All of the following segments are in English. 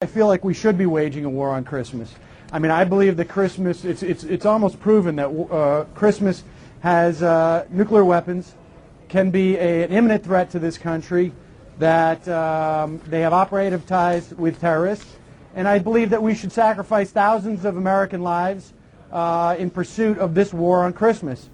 I feel like we should be waging a war on Christmas. I mean, I believe that Christmas, it's almost proven that Christmas has nuclear weapons, can be an imminent threat to this country, that they have operative ties with terrorists, and I believe that we should sacrifice thousands of American lives in pursuit of this war on Christmas.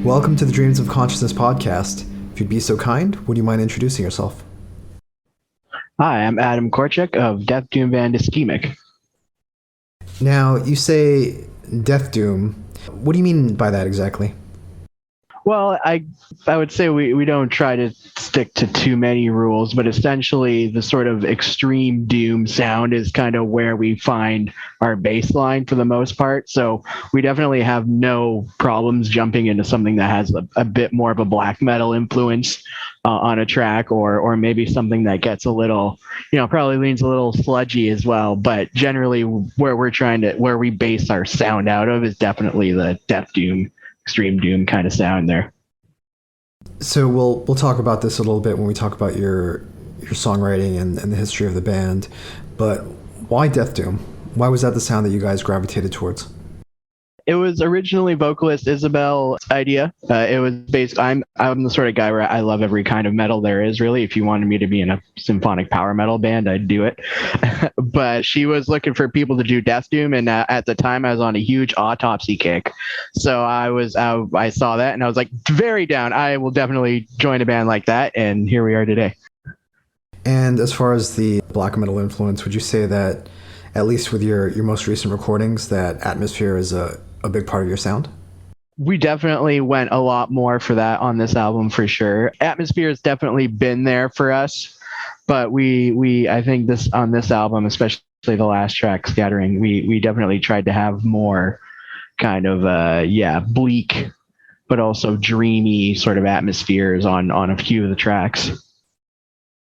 Welcome to the Dreams of Consciousness podcast. If you'd be so kind, would you mind introducing yourself? Hi, I'm Adam Korchok of Death Doom band Ischemic. Now, you say Death Doom. What do you mean by that exactly? Well, I would say we don't try to stick to too many rules, but essentially the sort of extreme doom sound is kind of where we find our baseline for the most part. So we definitely have no problems jumping into something that has a bit more of a black metal influence on a track, or maybe something that gets a little, probably leans a little sludgy as well. But generally where we base our sound out of is definitely the Death Doom, extreme doom kind of sound there. So we'll talk about this a little bit when we talk about your songwriting and the history of the band. But why Death Doom? Why was that the sound that you guys gravitated towards? It was originally vocalist Isabel's idea. It was based. I'm the sort of guy where I love every kind of metal there is. Really, if you wanted me to be in a symphonic power metal band, I'd do it. But she was looking for people to do Death Doom, and at the time I was on a huge Autopsy kick. So I saw that and I was like, very down. I will definitely join a band like that, and here we are today. And as far as the black metal influence, would you say that, at least with your most recent recordings, that atmosphere is a big part of your sound? We definitely went a lot more for that on this album for sure. Atmosphere has definitely been there for us, but I think on this album, especially the last track, Scattering, we definitely tried to have more kind of bleak but also dreamy sort of atmospheres on a few of the tracks.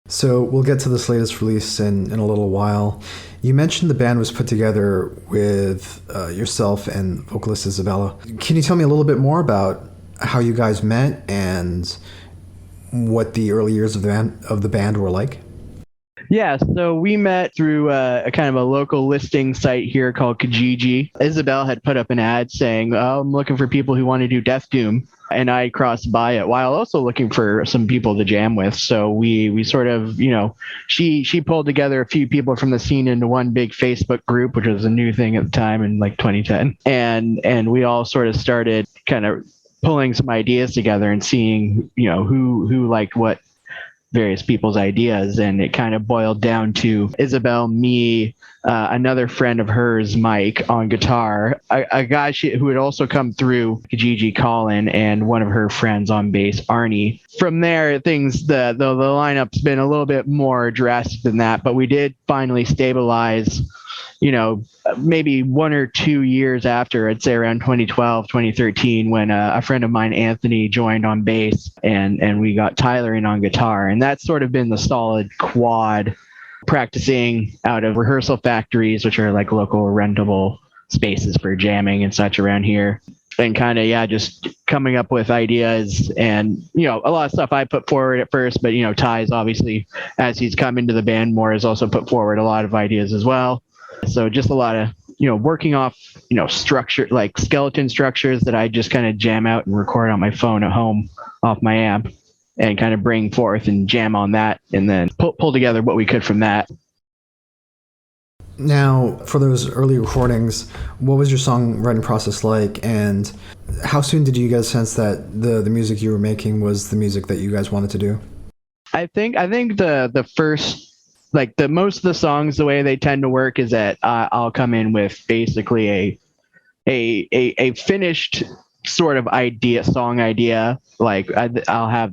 So we'll get to this latest release in a little while. You mentioned the band was put together with yourself and vocalist Isabella. Can you tell me a little bit more about how you guys met and what the early years of the band were like? Yeah, so we met through a kind of a local listing site here called Kijiji. Isabel had put up an ad saying, I'm looking for people who want to do Death Doom. And I crossed by it while also looking for some people to jam with. So we sort of, she pulled together a few people from the scene into one big Facebook group, which was a new thing at the time in like 2010. And we all sort of started kind of pulling some ideas together and seeing, who liked what various people's ideas, and it kind of boiled down to Isabel, me, another friend of hers, Mike, on guitar, a guy who had also come through Kijiji, Colin, and one of her friends on bass, Arnie. From there, the lineup's been a little bit more drastic than that, but we did finally stabilize, maybe 1 or 2 years after, I'd say around 2012, 2013, when a friend of mine, Anthony, joined on bass, and we got Tyler in on guitar. And that's sort of been the solid quad, practicing out of rehearsal factories, which are like local rentable spaces for jamming and such around here. And kind of, just coming up with ideas and, a lot of stuff I put forward at first, but, Ty's obviously, as he's come into the band more, has also put forward a lot of ideas as well. So just a lot of, working off, structure, like skeleton structures that I just kind of jam out and record on my phone at home off my amp and kind of bring forth and jam on that and then pull together what we could from that. Now, for those early recordings, what was your songwriting process like, and how soon did you get a sense that the music you were making was the music that you guys wanted to do? I think the first, like the most of the songs, the way they tend to work is that I'll come in with basically a finished sort of song idea. Like I'll have,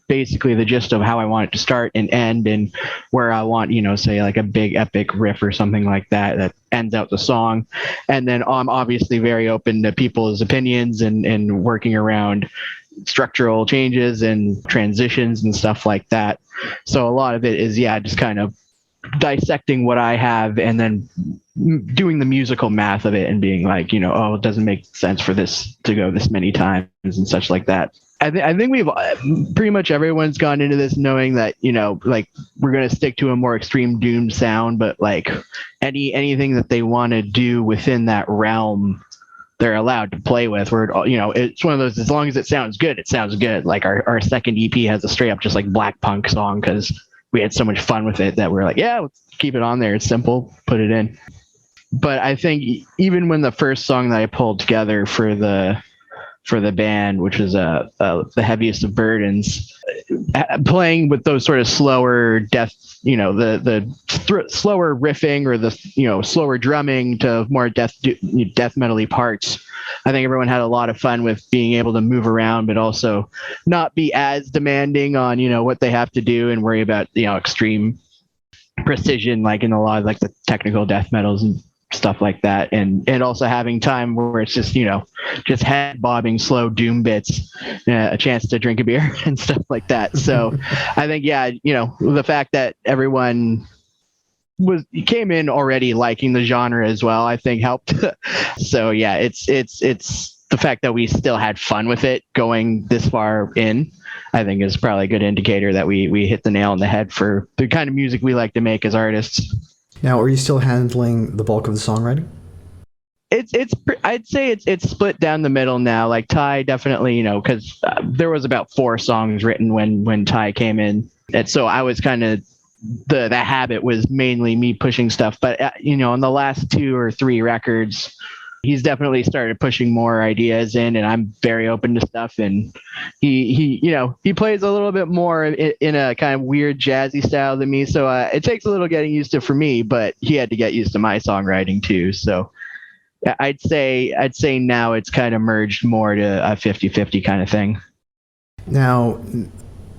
basically the gist of how I want it to start and end, and where I want, say like a big epic riff or something like that ends out the song. And then I'm obviously very open to people's opinions and working around structural changes and transitions and stuff like that. So a lot of it is, just kind of dissecting what I have and then doing the musical math of it and being like, it doesn't make sense for this to go this many times and such like that. I think we've pretty much everyone's gone into this knowing that, like we're going to stick to a more extreme doom sound, but like anything that they want to do within that realm, they're allowed to play with. Where, it's one of those, as long as it sounds good, it sounds good. Like our second EP has a straight up just like black punk song because we had so much fun with it that we're like, let's keep it on there. It's simple, put it in. But I think even when the first song that I pulled together for the for the band, which was the heaviest of burdens. Playing with those sort of slower death, slower riffing or the slower drumming to more death metally parts. I think everyone had a lot of fun with being able to move around, but also not be as demanding on what they have to do and worry about extreme precision, like in a lot of like the technical death metals and stuff like that, and also having time where it's just head bobbing slow doom bits, a chance to drink a beer and stuff like that. So I think the fact that everyone came in already liking the genre as well, I think helped. So yeah, it's the fact that we still had fun with it going this far in, I think is probably a good indicator that we hit the nail on the head for the kind of music we like to make as artists. Now, are you still handling the bulk of the songwriting? I'd say it's split down the middle now. Like Ty definitely, because there was about 4 songs written when Ty came in, and so I was kind of the habit was mainly me pushing stuff. But in the last 2 or 3 records, he's definitely started pushing more ideas in, and I'm very open to stuff. And he plays a little bit more in a kind of weird jazzy style than me. So it takes a little getting used to for me, but he had to get used to my songwriting too. So I'd say now it's kind of merged more to a 50-50 kind of thing. Now,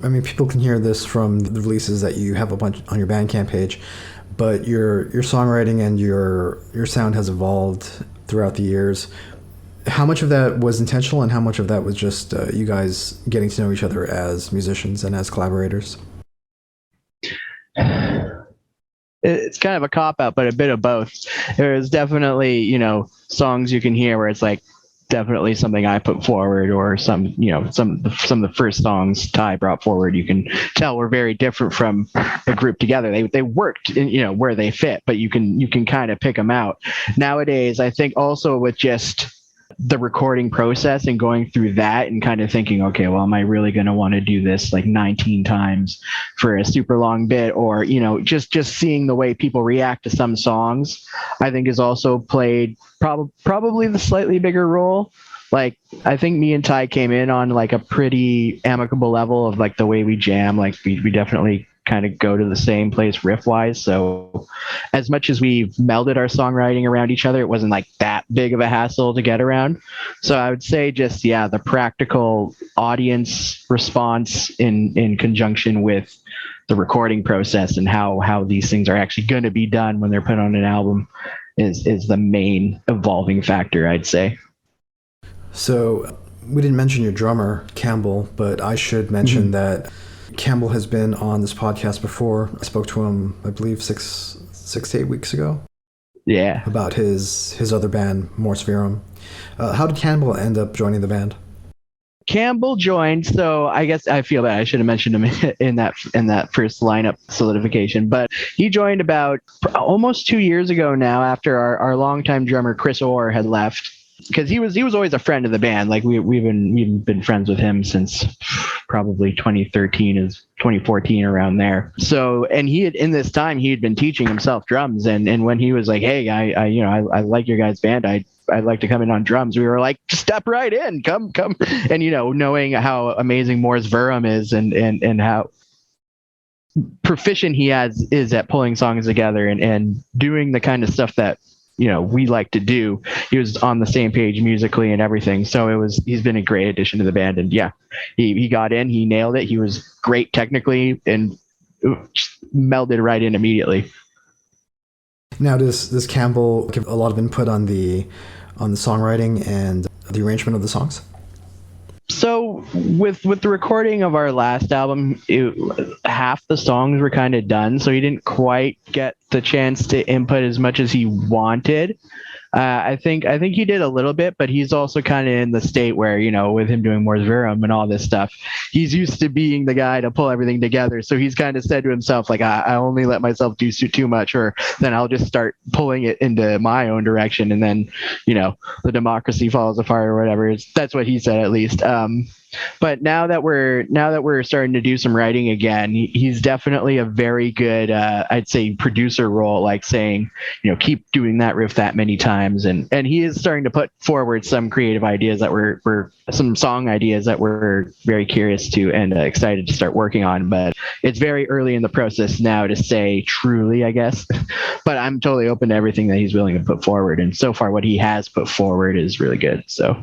I mean, people can hear this from the releases that you have a bunch on your Bandcamp page, but your songwriting and your sound has evolved throughout the years. How much of that was intentional and how much of that was just you guys getting to know each other as musicians and as collaborators? It's kind of a cop-out, but a bit of both. There's definitely, songs you can hear where it's like definitely something I put forward, or some of the first songs Ty brought forward, you can tell were very different from the group together. They worked in, where they fit, but you can kind of pick them out. Nowadays, I think also with just the recording process and going through that and kind of thinking, okay, well, am I really going to want to do this like 19 times for a super long bit? Or, just seeing the way people react to some songs, I think has also played probably the slightly bigger role. Like, I think me and Ty came in on like a pretty amicable level of like the way we jam. Like we definitely kind of go to the same place riff wise. So as much as we've melded our songwriting around each other, it wasn't like that big of a hassle to get around. So I would say just, the practical audience response in conjunction with the recording process and how these things are actually going to be done when they're put on an album is the main evolving factor, I'd say. So we didn't mention your drummer, Kamble, but I should mention that Kamble has been on this podcast before. I spoke to him, I believe, 6 to 8 weeks ago. Yeah. About his other band, Verum. How did Kamble end up joining the band? Kamble joined, so I guess I feel that I should have mentioned him in that first lineup solidification. But he joined about almost 2 years ago now, after our longtime drummer Chris Orr had left. Because he was always a friend of the band. Like we've been friends with him since probably 2014 around there. So, and he had been teaching himself drums. And when he was like, hey, I like your guys' band, I'd like to come in on drums, we were like, step right in, come. And knowing how amazing Moore's Verum is and how proficient he is at pulling songs together and doing the kind of stuff that we like to do. He was on the same page musically and everything. So he's been a great addition to the band. And yeah, he got in, he nailed it. He was great technically and melded right in immediately. Now, does Kamble give a lot of input on the songwriting and the arrangement of the songs? So with the recording of our last album, half the songs were kind of done, so he didn't quite get the chance to input as much as he wanted. I think he did a little bit, but he's also kind of in the state where, with him doing Moore's Verum and all this stuff, he's used to being the guy to pull everything together. So he's kind of said to himself, like, I only let myself do too much, or then I'll just start pulling it into my own direction. And then, the democracy falls apart or whatever. That's what he said, at least. But now that we're starting to do some writing again, he's definitely a very good, I'd say, producer role, like saying, keep doing that riff that many times, and he is starting to put forward some creative ideas that were some song ideas that we're very curious to and excited to start working on. But it's very early in the process now to say truly, I guess. But I'm totally open to everything that he's willing to put forward, and so far what he has put forward is really good. So.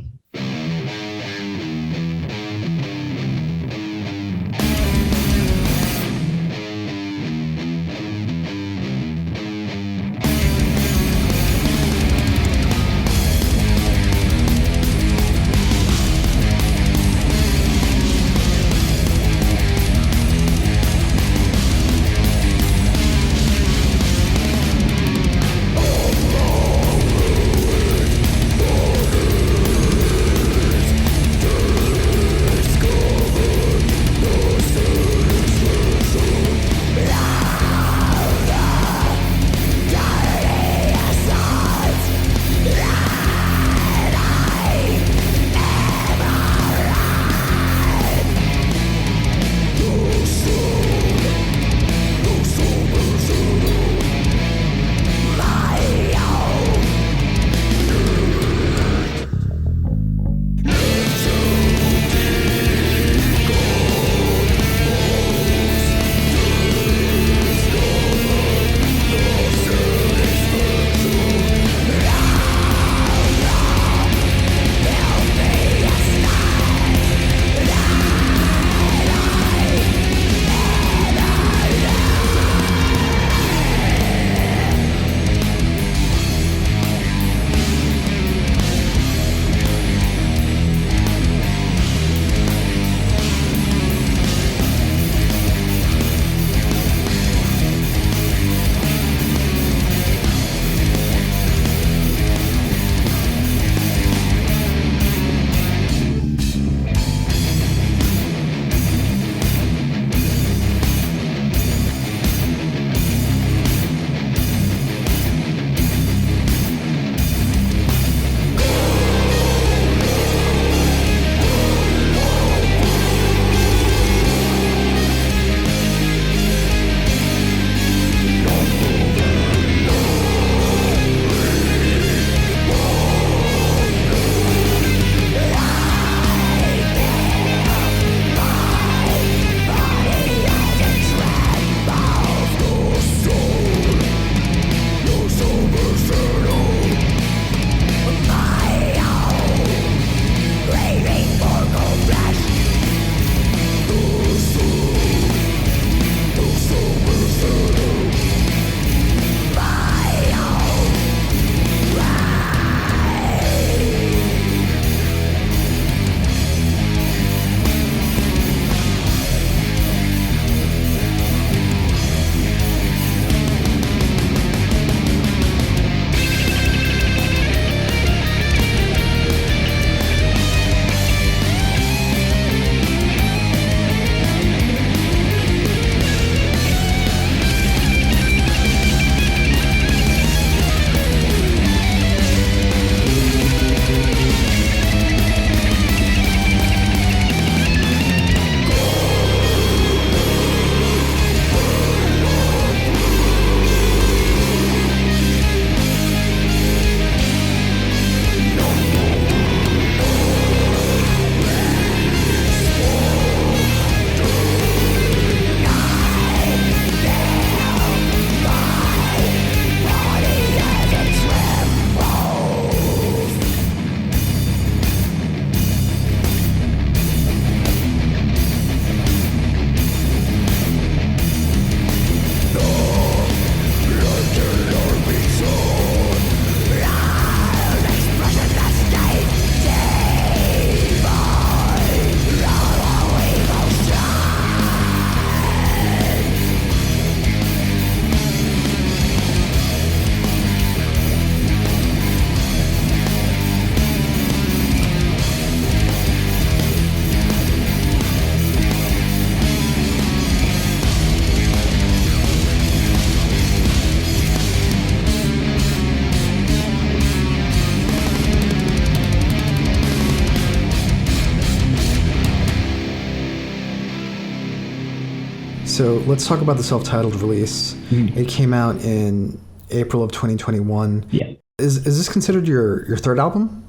So let's talk about the self-titled release. It came out in April of 2021. Yeah. Is this considered your third album?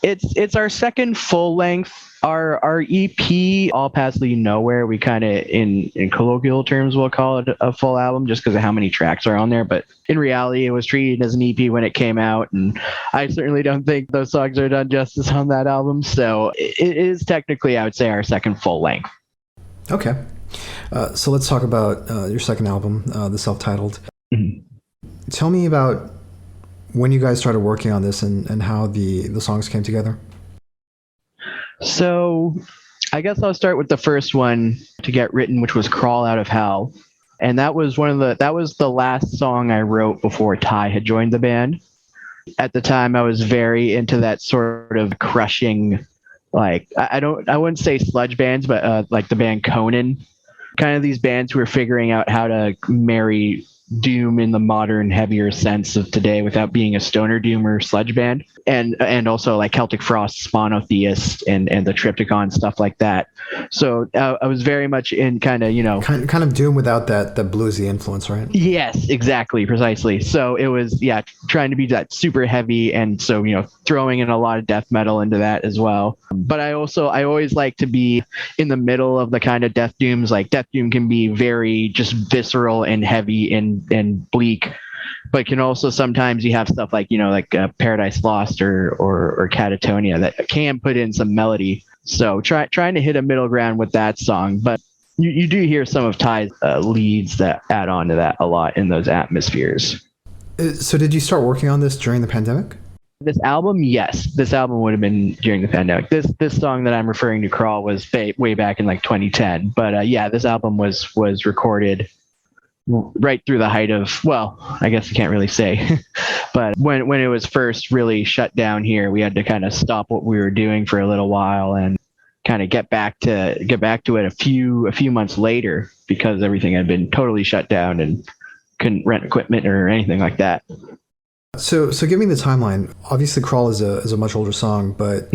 It's our second full length. Our EP, All Paths Lead Nowhere, we kind of in colloquial terms will call it a full album just because of how many tracks are on there. But in reality, it was treated as an EP when it came out, and I certainly don't think those songs are done justice on that album. So it is technically, I would say, our second full length. Okay. So let's talk about your second album, the self-titled. Mm-hmm. Tell me about when you guys started working on this and how the songs came together. So I guess I'll start with the first one to get written, which was Crawl Out of Hell. And that was the last song I wrote before Ty had joined the band. At the time, I was very into that sort of crushing, like, I wouldn't say sludge bands, but like the band Conan, kind of these bands who are figuring out how to marry doom in the modern heavier sense of today without being a stoner doom or sludge band, and also like Celtic Frost, Monotheist, and the Triptychon, stuff like that. So I was very much in kind of doom without that bluesy influence, right? Yes, exactly, precisely. So it was trying to be that super heavy, and so throwing in a lot of death metal into that as well. But I always like to be in the middle of the kind of death dooms. Like death doom can be very just visceral and heavy and bleak, but can also sometimes you have stuff like Paradise Lost or Catatonia that can put in some melody. So trying to hit a middle ground with that song, but you do hear some of Ty's leads that add on to that a lot in those atmospheres. So did you start working on this during the pandemic? This album, yes. This album would have been during the pandemic. This song that I'm referring to, Crawl, was way back in like 2010. But this album was recorded right through the height of, well, I guess I can't really say, but when it was first really shut down here, we had to kind of stop what we were doing for a little while and kind of get back to it a few months later, because everything had been totally shut down and couldn't rent equipment or anything like that. So give me the timeline. Obviously, Crawl is a much older song, but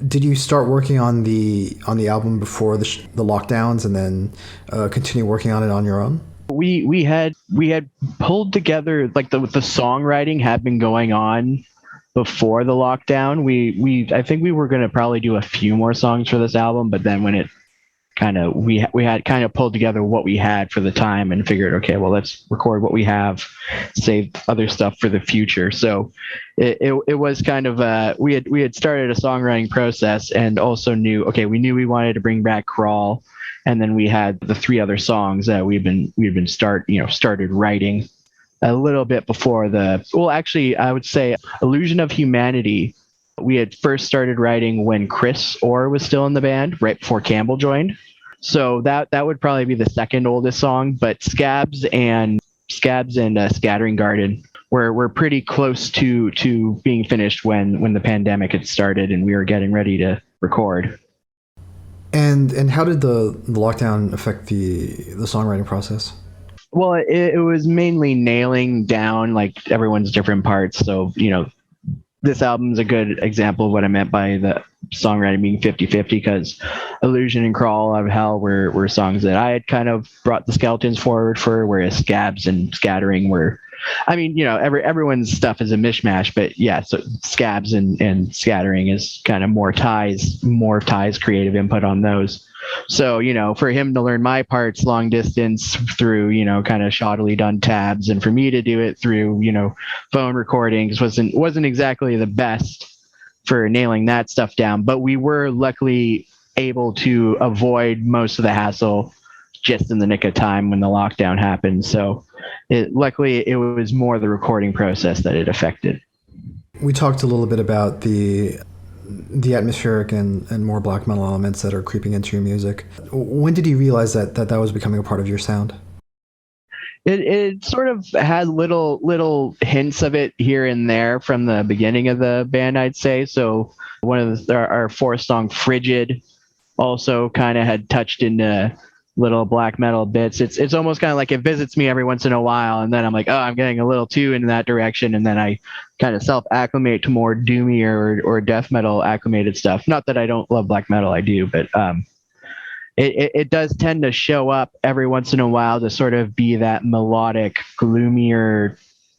did you start working on the album before the lockdowns and then continue working on it on your own? We had pulled together, like the songwriting had been going on before the lockdown. I think we were going to probably do a few more songs for this album, but then when it we had kind of pulled together what we had for the time and figured, okay, well, let's record what we have, save other stuff for the future. So it was kind of we had started a songwriting process, and also we knew we wanted to bring back Crawl, and then we had the three other songs that we've started writing a little bit before I would say Illusion of Humanity. We had first started writing when Chris Orr was still in the band, right before Kamble joined. So that would probably be the second oldest song, but Scabs and Scattering Garden were pretty close to being finished when the pandemic had started and we were getting ready to record. And how did the lockdown affect the songwriting process? Well, it was mainly nailing down like everyone's different parts. So, this album is a good example of what I meant by the songwriting being 50-50, because Illusion and Crawl Out of Hell were songs that I had kind of brought the skeletons forward for, whereas Scabs and Scattering were, everyone's stuff is a mishmash, but yeah, so Scabs and Scattering is kind of more Ty's creative input on those. So, for him to learn my parts long distance through, kind of shoddily done tabs, and for me to do it through, phone recordings wasn't exactly the best for nailing that stuff down. But we were luckily able to avoid most of the hassle just in the nick of time when the lockdown happened. So luckily it was more the recording process that it affected. We talked a little bit about the atmospheric and more black metal elements that are creeping into your music. When did you realize that was becoming a part of your sound? It sort of had little hints of it here and there from the beginning of the band, I'd say. So one of our fourth song, Frigid, also kind of had touched into little black metal bits. It's almost kind of like it visits me every once in a while, and then I'm like, oh, I'm getting a little too in that direction, and then I kind of self-acclimate to more doomy or death metal acclimated stuff. Not that I don't love black metal, I do, but it does tend to show up every once in a while to sort of be that melodic, gloomier,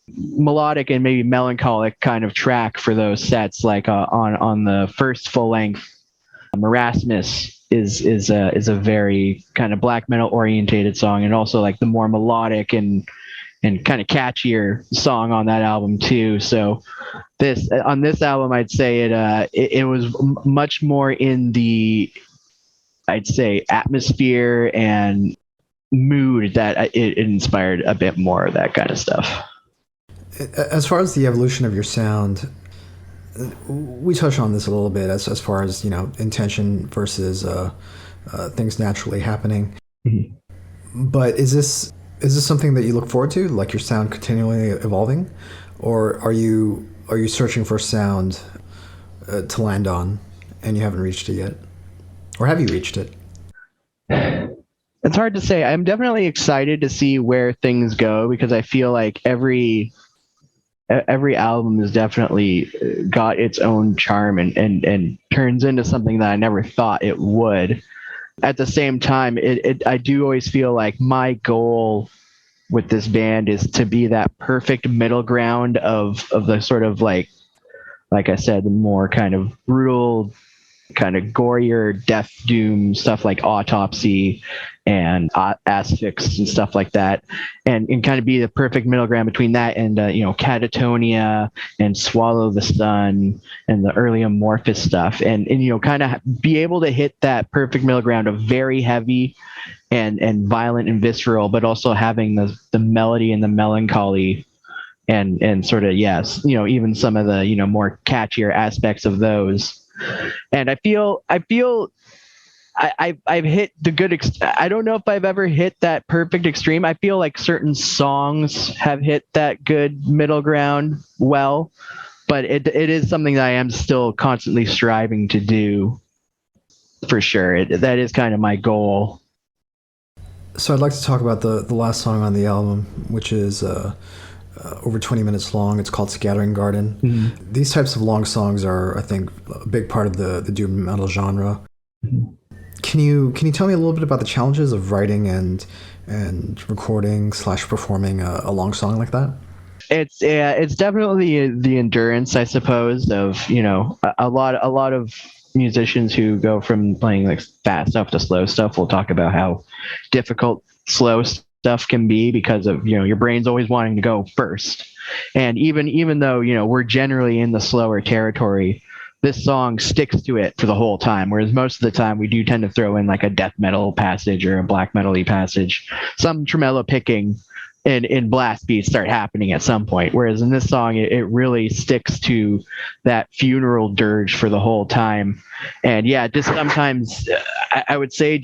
melodic and maybe melancholic kind of track for those sets. Like on the first full length, Erasmus is a very kind of black metal orientated song, and also like the more melodic and kind of catchier song on that album too. So on this album, I'd say it was much more in the, I'd say, atmosphere and mood that it inspired a bit more of that kind of stuff. As far as the evolution of your sound, we touched on this a little bit as far as, intention versus things naturally happening. Mm-hmm. But is this something that you look forward to, like your sound continually evolving, or are you searching for sound to land on and you haven't reached it yet, or have you reached it? It's hard to say. I'm definitely excited to see where things go, because I feel like every album has definitely got its own charm and turns into something that I never thought it would. At the same time, I do always feel like my goal with this band is to be that perfect middle ground of the sort of like I said, the more kind of brutal, kind of gorier death doom stuff like Autopsy and Asphyx and stuff like that, and kind of be the perfect middle ground between that and Catatonia and Swallow the Sun and the early Amorphous stuff, and kind of be able to hit that perfect middle ground of very heavy and violent and visceral, but also having the melody and the melancholy and sort of, yes, even some of the more catchier aspects of those. And I feel I've hit the good. I don't know if I've ever hit that perfect extreme. I feel like certain songs have hit that good middle ground well, but it is something that I am still constantly striving to do, for sure. That is kind of my goal. So I'd like to talk about the last song on the album, which is over 20 minutes long. It's called Scattering Garden. Mm-hmm. These types of long songs are, I think, a big part of the doom metal genre. Mm-hmm. Can you tell me a little bit about the challenges of writing and recording / performing a long song like that? It's definitely the endurance, I suppose, of a lot of musicians who go from playing like fast stuff to slow stuff will talk about how difficult slow stuff can be because of your brain's always wanting to go first. And even though we're generally in the slower territory, this song sticks to it for the whole time, whereas most of the time we do tend to throw in like a death metal passage or a black metal-y passage. Some tremolo picking and blast beats start happening at some point, whereas in this song it really sticks to that funeral dirge for the whole time. And just sometimes I would say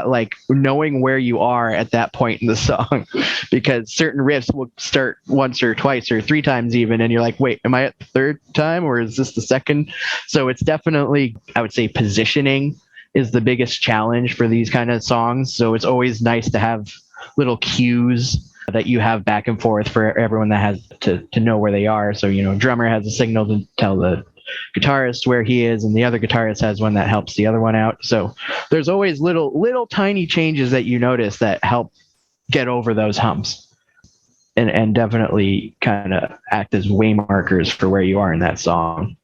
like knowing where you are at that point in the song, because certain riffs will start once or twice or three times even, and you're like, wait, am I at the third time or is this the second? So it's definitely, I would say, positioning is the biggest challenge for these kind of songs. So it's always nice to have little cues that you have back and forth for everyone that has to know where they are. So, drummer has a signal to tell the guitarist where he is, and the other guitarist has one that helps the other one out. So there's always little tiny changes that you notice that help get over those humps and definitely kind of act as way markers for where you are in that song.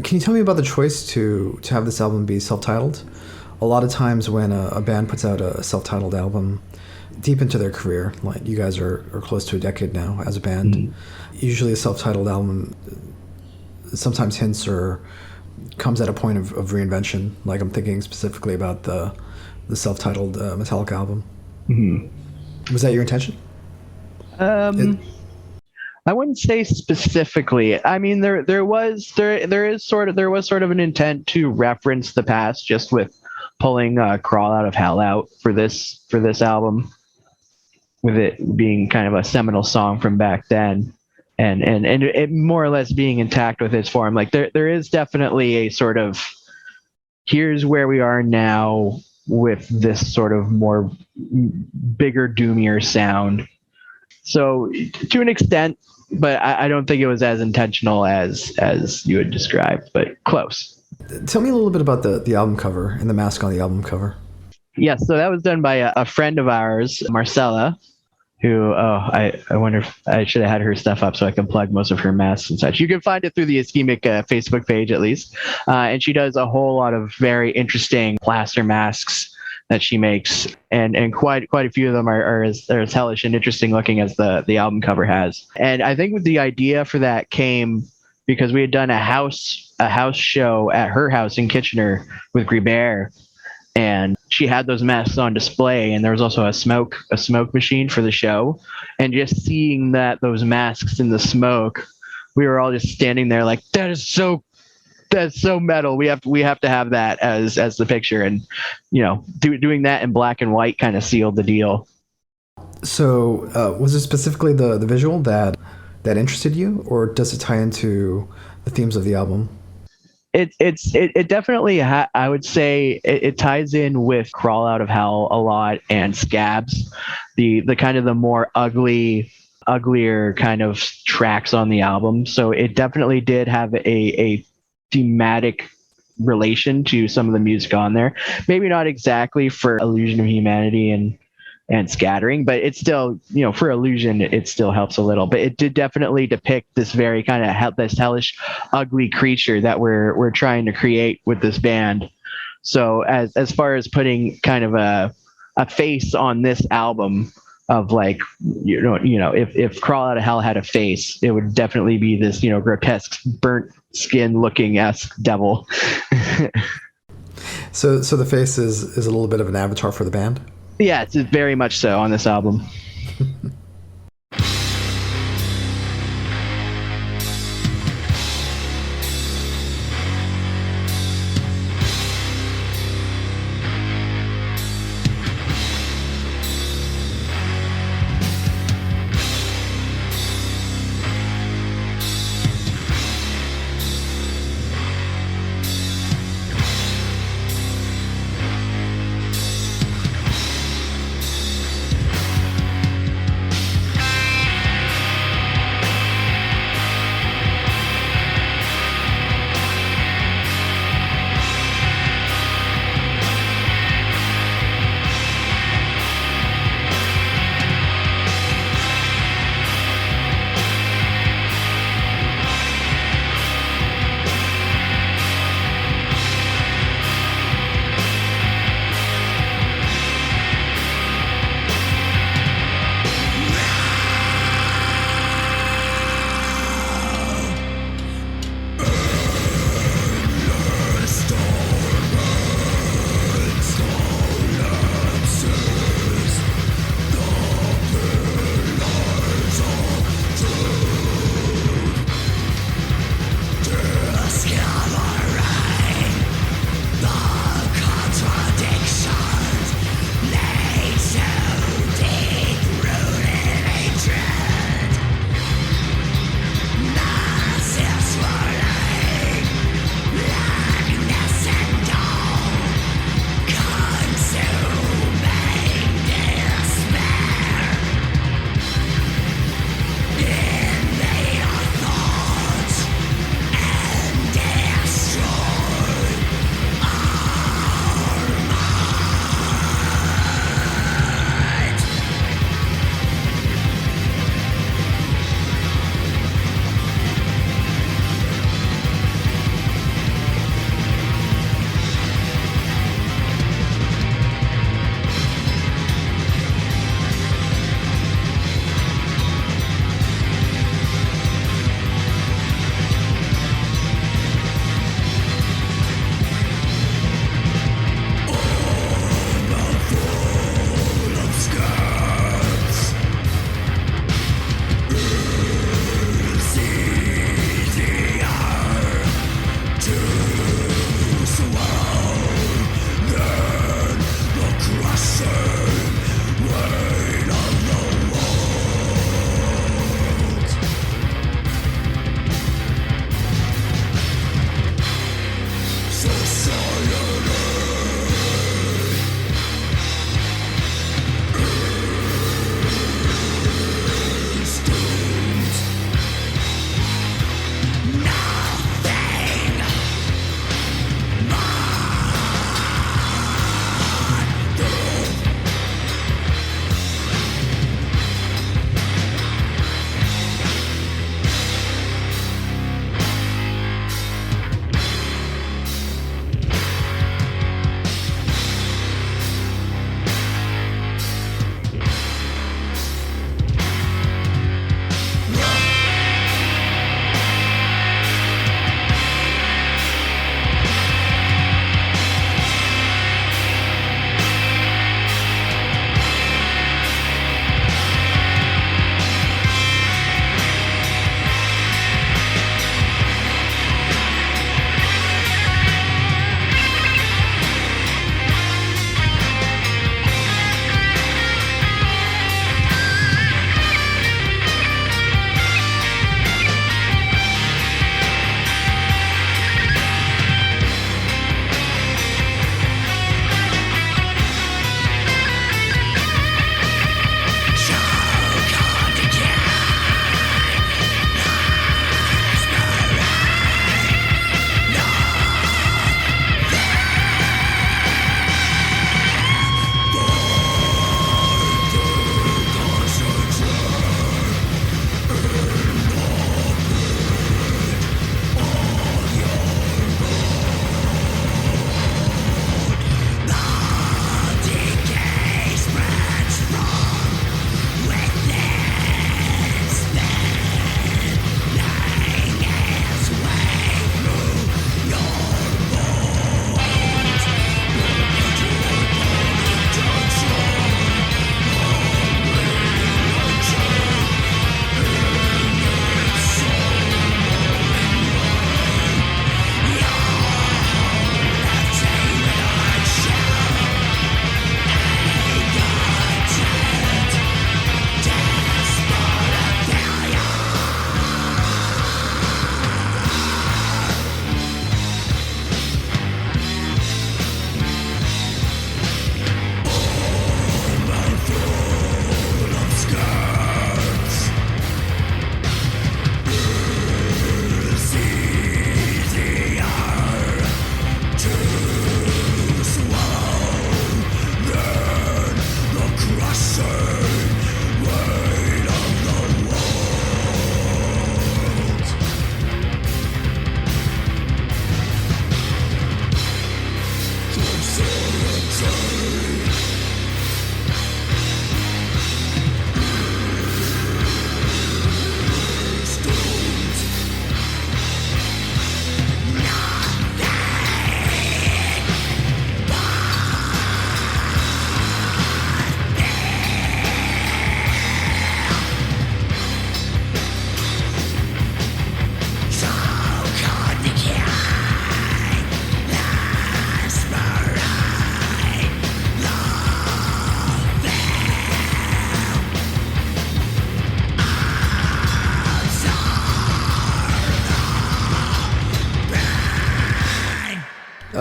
Can you tell me about the choice to have this album be self-titled? A lot of times when a band puts out a self-titled album deep into their career, like you guys are close to a decade now as a band, mm-hmm. Usually a self-titled album sometimes hints or comes at a point of reinvention. Like I'm thinking specifically about the self-titled Metallica album. Mm-hmm. Was that your intention? I wouldn't say specifically. I mean, there was sort of an intent to reference the past, just with pulling "Crawl Out of Hell" out for this album, with it being kind of a seminal song from back then, and it more or less being intact with its form. Like there is definitely a sort of, here's where we are now with this sort of more bigger, doomier sound. So to an extent, but I don't think it was as intentional as you had described, but close. Tell me a little bit about the album cover and the mask on the album cover. Yes, so that was done by a friend of ours, Marcella, who, I wonder if I should have had her stuff up so I can plug most of her masks and such. You can find it through the Ischemic Facebook page, at least. And she does a whole lot of very interesting plaster masks that she makes, and quite a few of them are as hellish and interesting looking as the album cover has. And I think the idea for that came because we had done a house show at her house in Kitchener with Gribert, and she had those masks on display, and there was also a smoke machine for the show. And just seeing those masks in the smoke, we were all just standing there like, that's so metal. We have to have that as the picture. And doing that in black and white kind of sealed the deal. So was it specifically the visual that interested you, or does it tie into the themes of the album? It definitely I would say it ties in with Crawl Out of Hell a lot, and Scabs, the kind of the more uglier kind of tracks on the album. So it definitely did have a thematic relation to some of the music on there. Maybe not exactly for Illusion of Humanity and Scattering, but it's still, for Illusion, it still helps a little. But it did definitely depict this very kind of this hellish, ugly creature that we're trying to create with this band. So as far as putting kind of a face on this album of like, if Crawl Out of Hell had a face, it would definitely be this, grotesque, burnt skin looking esque devil. So the face is a little bit of an avatar for the band? Yeah, it's very much so on this album.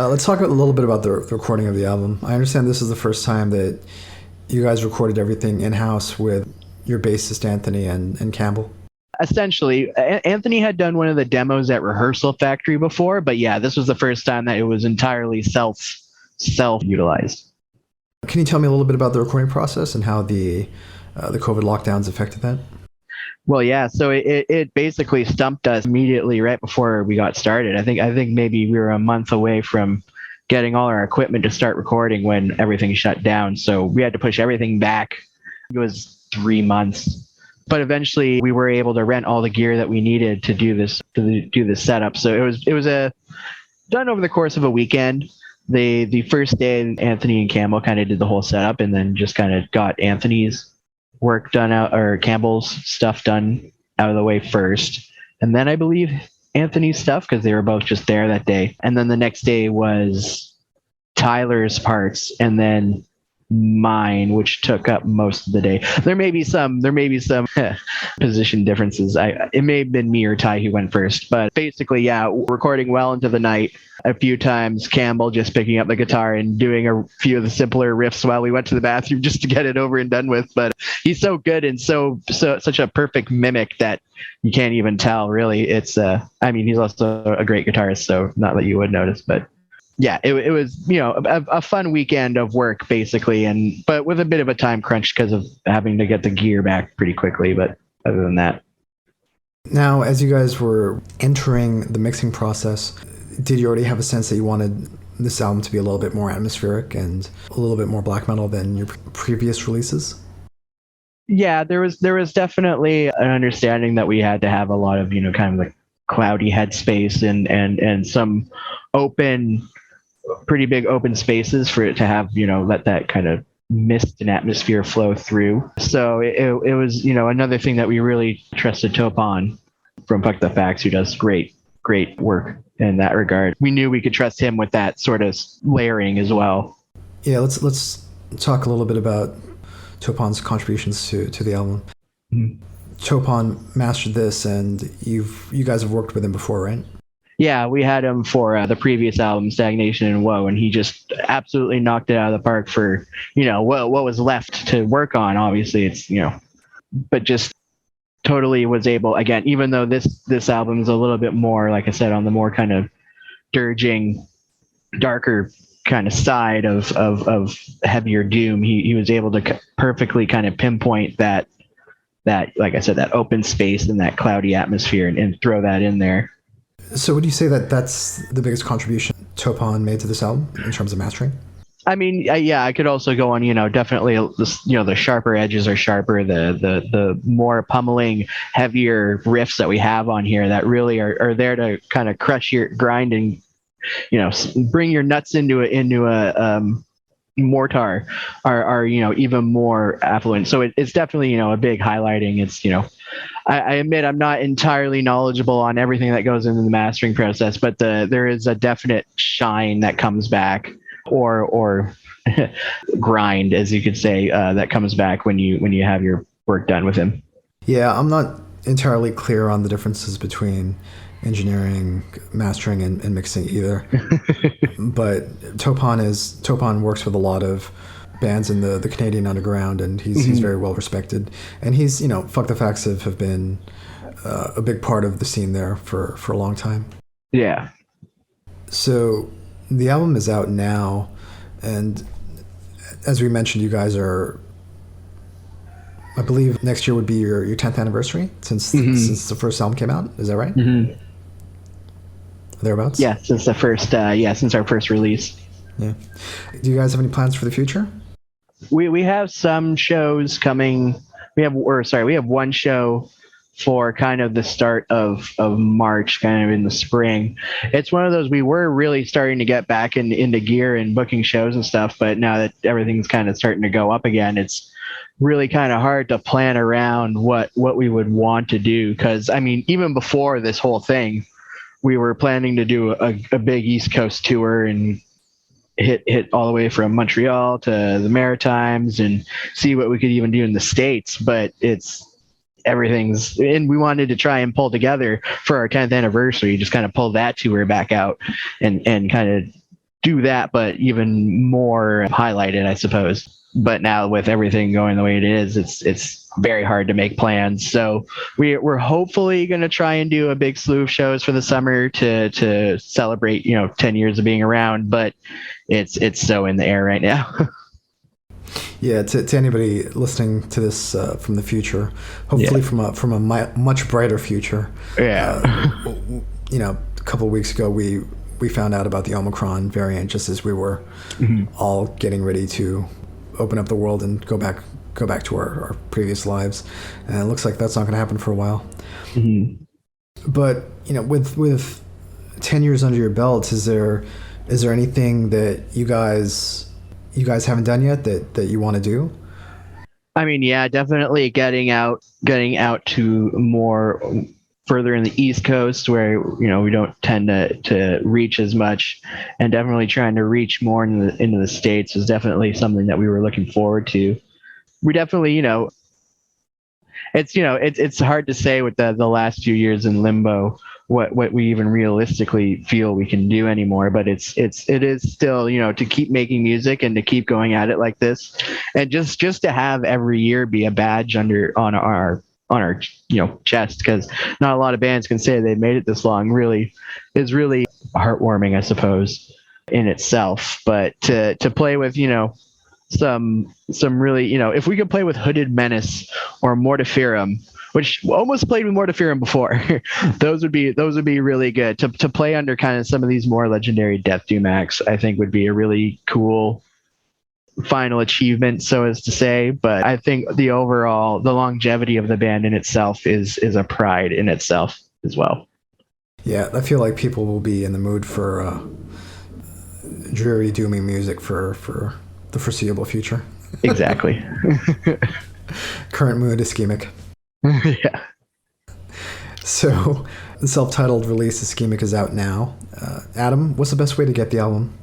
Let's talk a little bit about the recording of the album. I understand this is the first time that you guys recorded everything in-house with your bassist Anthony and Kamble. Essentially, Anthony had done one of the demos at Rehearsal Factory before, but yeah, this was the first time that it was entirely self-utilized. Can you tell me a little bit about the recording process and how the COVID lockdowns affected that? Well, yeah, so it basically stumped us immediately right before we got started. I think maybe we were a month away from getting all our equipment to start recording when everything shut down. So we had to push everything back. It was 3 months. But eventually we were able to rent all the gear that we needed to do this setup. So it was done over the course of a weekend. The first day, Anthony and Kamble kind of did the whole setup, and then just kind of got Anthony's work done out, or Campbell's stuff done out of the way first. And then I believe Anthony's stuff, because they were both just there that day. And then the next day was Tyler's parts, and then mine, which took up most of the day. There may be some position differences. It may have been me or Ty who went first, but basically, yeah, recording well into the night. A few times, Kamble just picking up the guitar and doing a few of the simpler riffs while we went to the bathroom just to get it over and done with. But he's so good and such a perfect mimic that you can't even tell. Really, he's also a great guitarist, so not that you would notice, but. Yeah, it was, a fun weekend of work, basically, but with a bit of a time crunch because of having to get the gear back pretty quickly. But other than that. Now, as you guys were entering the mixing process, did you already have a sense that you wanted this album to be a little bit more atmospheric and a little bit more black metal than your previous releases? Yeah, there was definitely an understanding that we had to have a lot of, kind of like cloudy headspace and some pretty big open spaces for it to have, let that kind of mist and atmosphere flow through. So it was, another thing that we really trusted Topon from Fuck the Facts, who does great work in that regard. We knew we could trust him with that sort of layering as well. Yeah, let's talk a little bit about Topon's contributions to the album. Mm-hmm. Topon mastered this, and you guys have worked with him before, right? Yeah, we had him for the previous album, Stagnation and Woe, and he just absolutely knocked it out of the park for, what was left to work on. Obviously, it's, but just totally was able, again, even though this album is a little bit more, like I said, on the more kind of dirging, darker kind of side of heavier doom, he was able to perfectly kind of pinpoint that, like I said, that open space and that cloudy atmosphere and throw that in there. So would you say that that's the biggest contribution Topon made to this album in terms of mastering? I mean, yeah, I could also go on, definitely, the sharper edges are sharper, the more pummeling, heavier riffs that we have on here that really are there to kind of crush your grind and, bring your nuts into a mortar are even more affluent. So it's definitely, a big highlighting. It's, I admit I'm not entirely knowledgeable on everything that goes into the mastering process, but there is a definite shine that comes back, or grind, as you could say, that comes back when you have your work done with him. Yeah, I'm not entirely clear on the differences between engineering, mastering, and mixing either. But Topon works with a lot of bands in the Canadian underground, and he's very well respected. And he's, Fuck the Facts have been a big part of the scene there for a long time. Yeah. So the album is out now, and as we mentioned, you guys are, I believe next year would be your 10th anniversary since the first album came out. Is that right? Mm-hmm. Thereabouts? Yeah, since our first release. Yeah. Do you guys have any plans for the future? We have some shows coming. We have one show for kind of the start of March, kind of in the spring. It's one of those, we were really starting to get back into gear and booking shows and stuff, but now that everything's kind of starting to go up again, it's really kind of hard to plan around what we would want to do. Because, I mean, even before this whole thing, we were planning to do a big East Coast tour and hit all the way from Montreal to the Maritimes and see what we could even do in the States. But and we wanted to try and pull together for our 10th anniversary, just kind of pull that tour back out and kind of do that, but even more highlighted, I suppose. But now with everything going the way it is, it's very hard to make plans. So we're hopefully going to try and do a big slew of shows for the summer to celebrate 10 years of being around. But it's so in the air right now. Yeah, to anybody listening to this from the future, hopefully from a much brighter future. Yeah. A couple of weeks ago, we found out about the Omicron variant just as we were all getting ready to open up the world and go back to our previous lives, and it looks like that's not going to happen for a while. Mm-hmm. But with 10 years under your belt, is there anything that you guys haven't done yet that you want to do? I mean, yeah, definitely getting out to more further in the East Coast where we don't tend to reach as much, and definitely trying to reach more into the States is definitely something that we were looking forward to. We definitely, it's hard to say with the last few years in limbo what we even realistically feel we can do anymore, but it is still to keep making music and to keep going at it like this, and just to have every year be a badge on our chest, because not a lot of bands can say they've made it this long. Really is really heartwarming, I suppose, in itself. But to play with some really if we could play with Hooded Menace or Mortiferum, which almost played with Mortiferum before, those would be really good to play under kind of some of these more legendary death doom acts. I think would be a really cool final achievement, so as to say. But I think the longevity of the band in itself is a pride in itself as well. Yeah, I feel like people will be in the mood for dreary, doomy music for the foreseeable future. Exactly. Current mood, Ischemic. Yeah. So the self-titled release, Ischemic, is out now. Adam, what's the best way to get the album?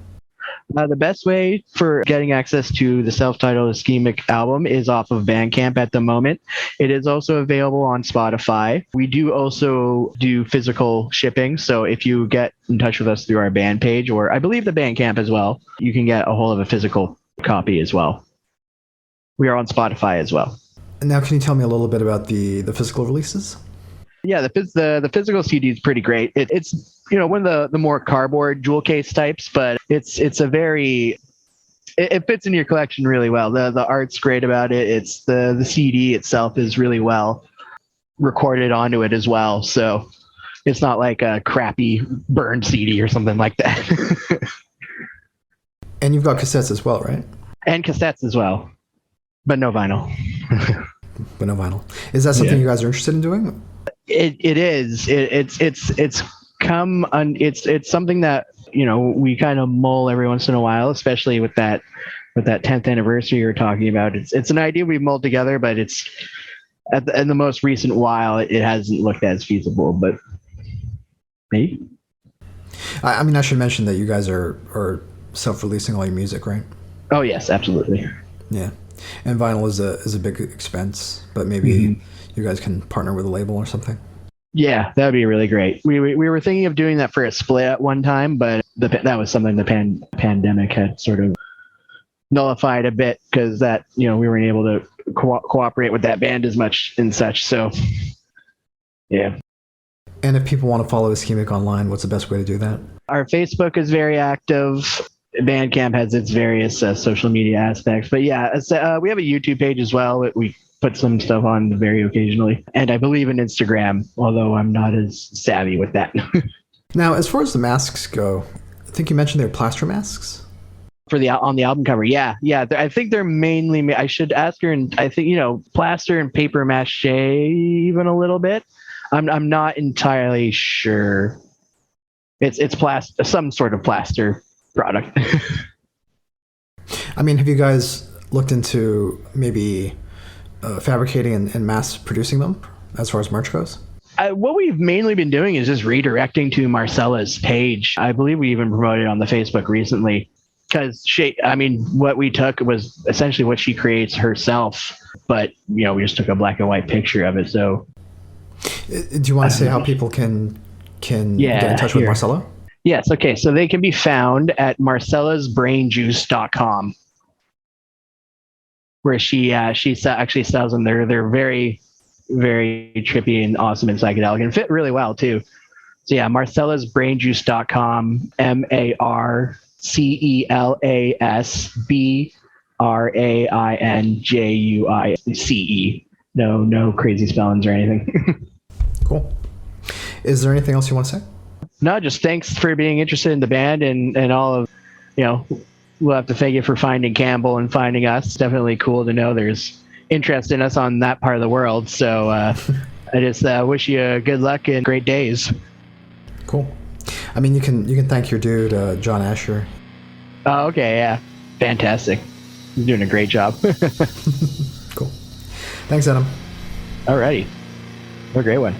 The best way for getting access to the self-titled Ischemic album is off of Bandcamp at the moment. It is also available on Spotify. We do also do physical shipping, so if you get in touch with us through our band page, or I believe the Bandcamp as well, you can get a hold of a physical copy as well. We are on Spotify as well. And now, can you tell me a little bit about the physical releases? Yeah, the physical CD is pretty great. It's one of the more cardboard jewel case types, but it's a very it fits in your collection really well. The art's great about it. It's the CD itself is really well recorded onto it as well, so it's not like a crappy burned CD or something like that. And you've got cassettes as well, right? And cassettes as well, but no vinyl. But no vinyl. Is that something you guys are interested in doing? It is. It's something that we kind of mull every once in a while, especially with that 10th anniversary you're talking about. It's an idea we've mulled together, but it's in the most recent while it hasn't looked as feasible. But maybe. I mean, I should mention that you guys are self-releasing all your music, right? Oh yes, absolutely. Yeah, and vinyl is a big expense, but maybe you guys can partner with a label or something. Yeah, that would be really great. We were thinking of doing that for a split at one time, but that was something the pandemic had sort of nullified a bit, because that we weren't able to cooperate with that band as much and such. So yeah. And if people want to follow Ischemic online, what's the best way to do that? Our Facebook is very active. Bandcamp has its various social media aspects, but yeah, we have a YouTube page as well. We put some stuff on very occasionally, and I believe in Instagram, although I'm not as savvy with that. Now, as far as the masks go, I think you mentioned they're plaster masks for on the album cover. Yeah. I think they're mainly. I should ask her, and I think plaster and paper mache even a little bit. I'm not entirely sure. It's plaster, some sort of plaster product. I mean, have you guys looked into maybe fabricating and mass producing them as far as merch goes? What we've mainly been doing is just redirecting to Marcella's page. I believe we even promoted it on the Facebook recently, because what we took was essentially what she creates herself, but we just took a black and white picture of it. So do you want to say how people can get in touch with Marcella? Yes. Okay. So they can be found at marcellasbrainjuice.com, where she actually sells them. They're very, very trippy and awesome and psychedelic and fit really well too. So yeah, marcellasbrainjuice.com, MarcellasBrainjuice. No crazy spellings or anything. Cool. Is there anything else you want to say? No, just thanks for being interested in the band and all of, we'll have to thank you for finding Kamble and finding us. Definitely cool to know there's interest in us on that part of the world. So I just wish you good luck and great days. Cool. I mean, you can thank your dude, John Asher. Oh, okay, yeah. Fantastic. You're doing a great job. Cool. Thanks, Adam. Alrighty. Have a great one.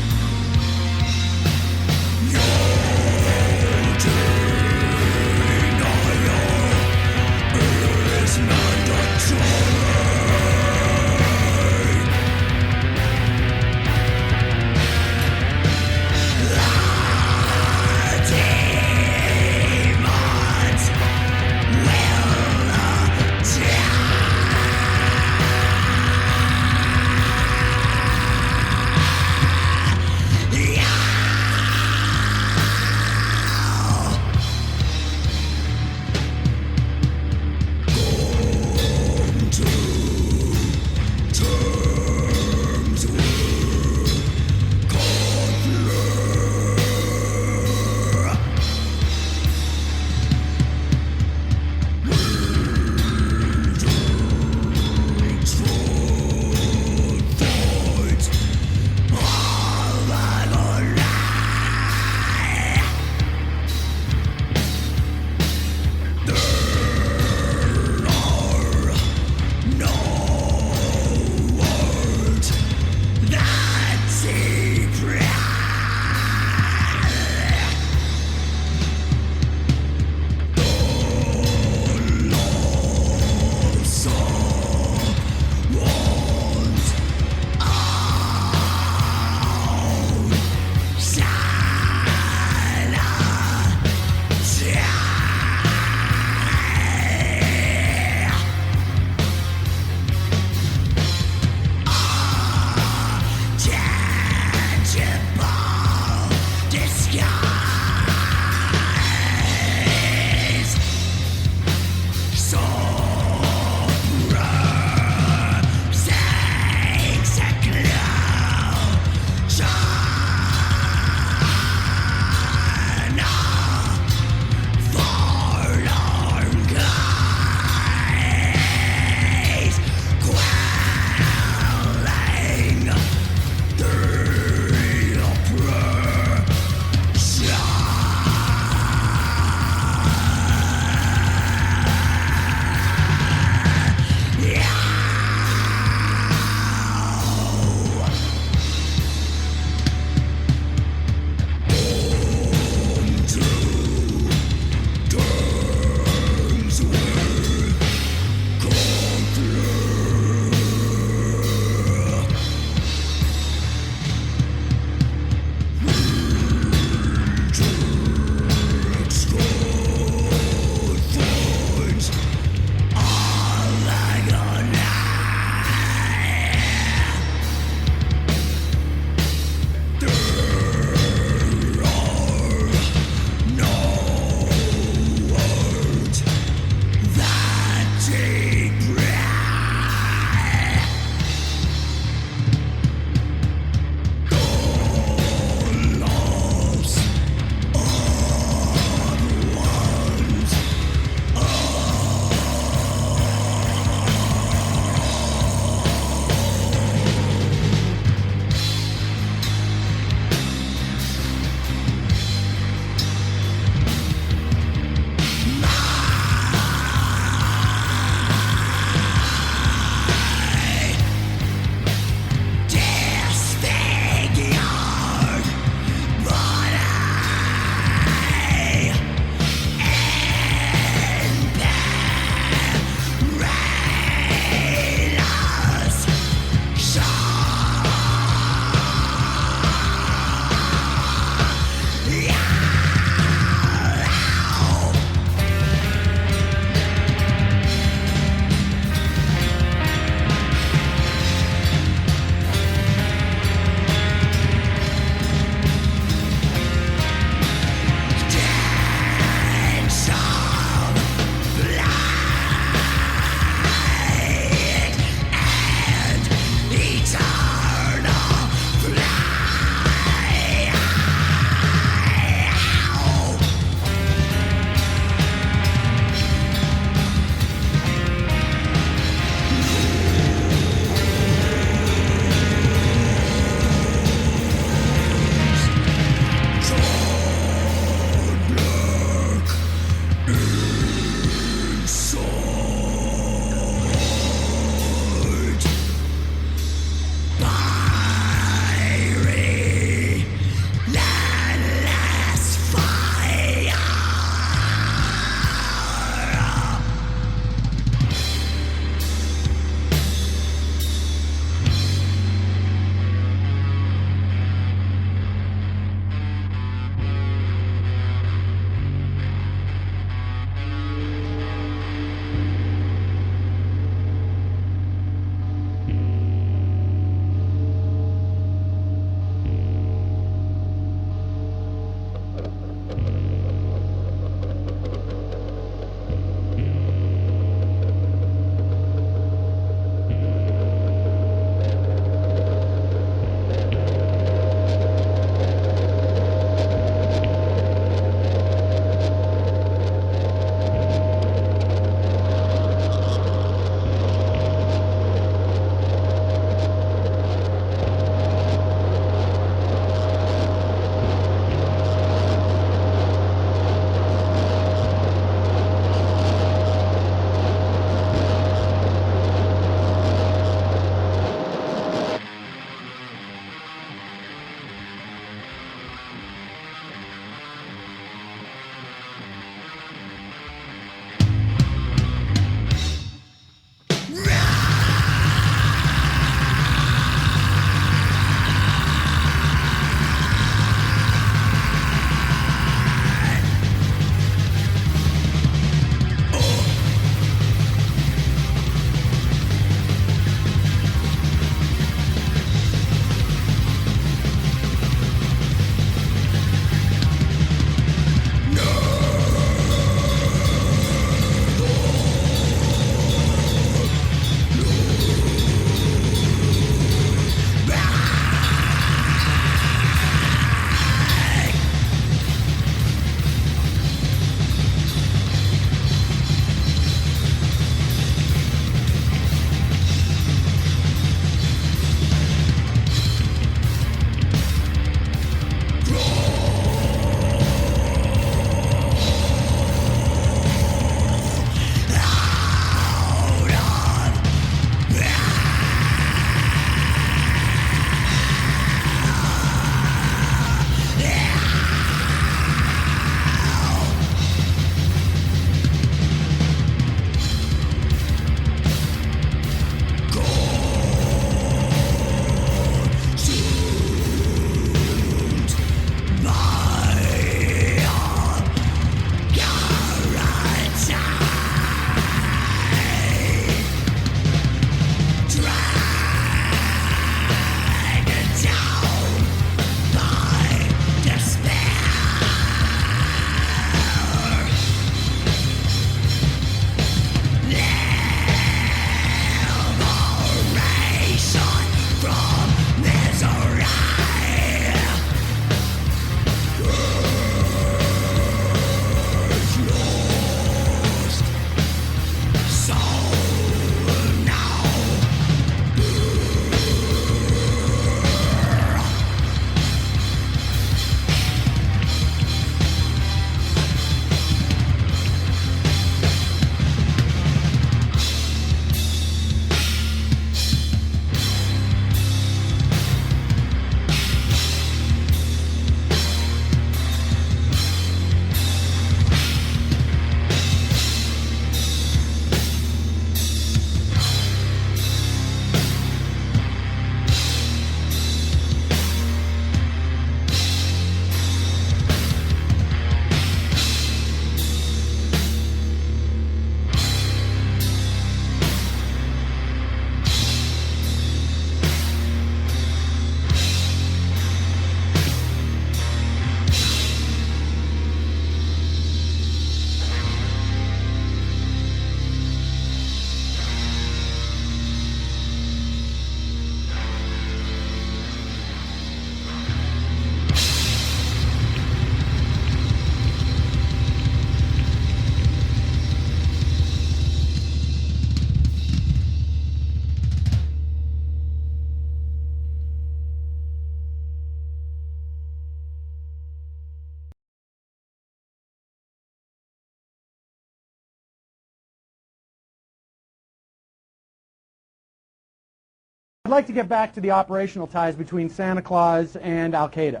I'd like to get back to the operational ties between Santa Claus and Al-Qaeda.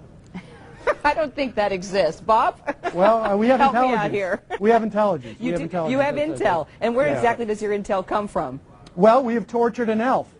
I don't think that exists. Bob? Well, we have Help me intelligence. out here. We have intelligence. You We have do, intelligence. you have That's intel. it. And where Yeah. exactly does your intel come from? Well, we have tortured an elf.